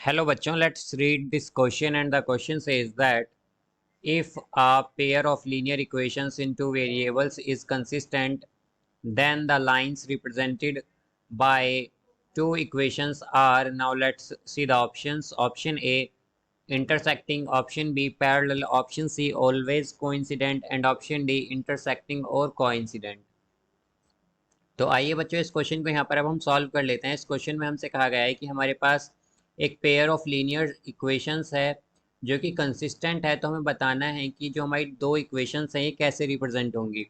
Hello bachon, let's read this question, and the question says that if a pair of linear equations in two variables is consistent, then the lines represented by two equations are, now let's see the options. Option A intersecting, option B parallel, option C always coincident, and option D intersecting or coincident. तो आइए बच्चों इस question को यहाँ पर अब हम solve कर लेते हैं। इस क्वेश्चन में हमसे कहा गया है कि हमारे पास एक पेयर ऑफ लीनियर इक्वेशंस है जो कि कंसिस्टेंट है, तो हमें बताना है कि जो हमारी दो इक्वेशंस हैं ये कैसे रिप्रेजेंट होंगी।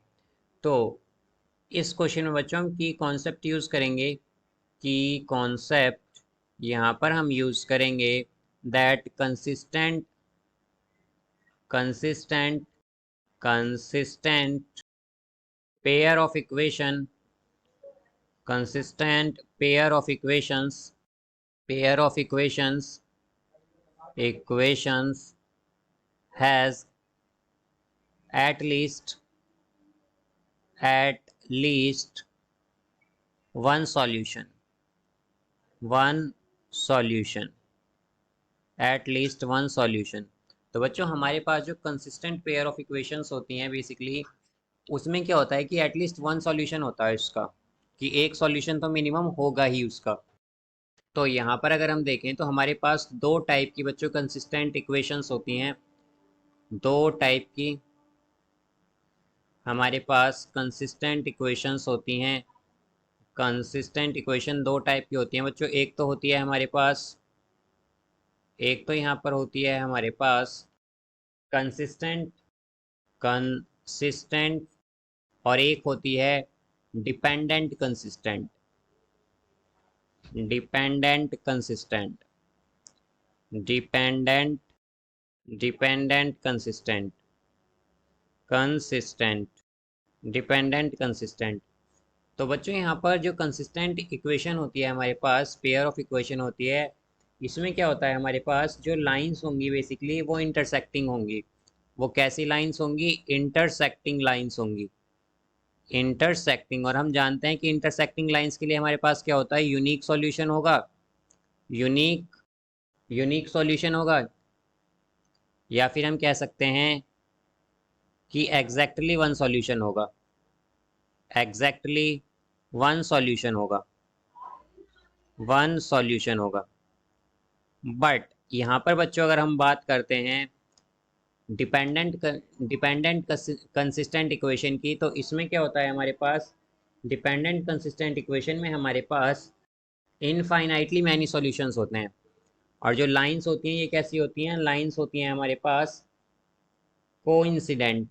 तो इस क्वेश्चन में बच्चों हम की कॉन्सेप्ट यूज़ करेंगे, कि कॉन्सेप्ट यहाँ पर हम यूज़ करेंगे that consistent consistent consistent pair of equation consistent pair of equations has at least one solution at least one solution। तो बच्चों हमारे पास जो कंसिस्टेंट पेयर ऑफ इक्वेशंस होती हैं बेसिकली उसमें क्या होता है कि एटलीस्ट वन सॉल्यूशन होता है इसका, कि एक सॉल्यूशन तो मिनिमम होगा ही उसका। तो यहाँ पर अगर हम देखें तो हमारे पास दो टाइप की बच्चों कंसिस्टेंट इक्वेशंस होती हैं। दो टाइप की हमारे पास कंसिस्टेंट इक्वेशंस होती हैं। कंसिस्टेंट इक्वेशन दो टाइप की होती हैं बच्चों। एक तो होती है हमारे पास, एक तो यहाँ पर होती है हमारे पास कंसिस्टेंट कंसिस्टेंट और एक होती है dependent consistent. Dependent consistent dependent dependent consistent consistent dependent consistent. तो बच्चों यहाँ पर जो कंसिस्टेंट इक्वेशन होती है हमारे पास, पेयर ऑफ इक्वेशन होती है, इसमें क्या होता है हमारे पास जो लाइंस होंगी बेसिकली वो इंटरसेक्टिंग होंगी। वो कैसी लाइंस होंगी? इंटरसेक्टिंग लाइंस होंगी। इंटरसेक्टिंग, और हम जानते हैं कि इंटरसेक्टिंग लाइंस के लिए हमारे पास क्या होता है? यूनिक सॉल्यूशन होगा। यूनिक सॉल्यूशन होगा, या फिर हम कह सकते हैं कि एग्जैक्टली वन सॉल्यूशन होगा। एग्जैक्टली वन सॉल्यूशन होगा, वन सॉल्यूशन होगा। बट यहाँ पर बच्चों अगर हम बात करते हैं डिपेंडेंट कंसिस्टेंट इक्वेशन की, तो इसमें क्या होता है हमारे पास? डिपेंडेंट कंसिस्टेंट इक्वेशन में हमारे पास इनफाइनाइटली मैनी सॉल्यूशंस होते हैं। और जो लाइंस होती हैं ये कैसी होती हैं? लाइंस होती हैं हमारे पास कोइंसिडेंट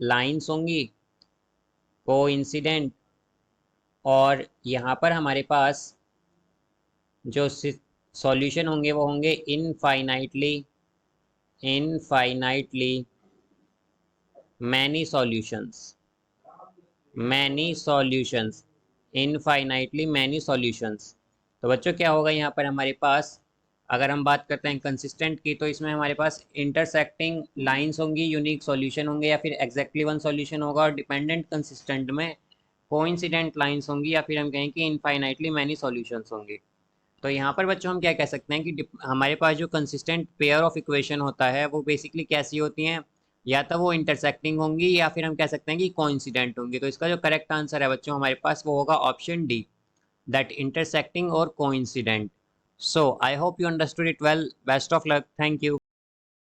लाइंस होंगी, कोइंसिडेंट। और यहाँ पर हमारे पास जो सॉल्यूशन होंगे वो होंगे infinitely many solutions infinitely many solutions. तो बच्चों क्या होगा यहाँ पर हमारे पास? अगर हम बात करते हैं कंसिस्टेंट की, तो इसमें हमारे पास इंटरसेक्टिंग लाइंस होंगी, यूनिक सॉल्यूशन होंगे, या फिर एग्जैक्टली वन सॉल्यूशन होगा। और डिपेंडेंट कंसिस्टेंट में कोइंसिडेंट लाइंस होंगी, या फिर हम कहें कि इनफाइनाइटली मैनी सॉल्यूशंस होंगे। तो यहाँ पर बच्चों हम क्या कह सकते हैं कि हमारे पास जो कंसिस्टेंट पेयर ऑफ इक्वेशन होता है वो बेसिकली कैसी होती हैं? या तो वो इंटरसेक्टिंग होंगी, या फिर हम कह सकते हैं कि कोइंसिडेंट होंगी। तो इसका जो करेक्ट आंसर है बच्चों हमारे पास वो होगा option D, that intersecting or coincident. So I hope you understood it well. Best of luck. Thank you.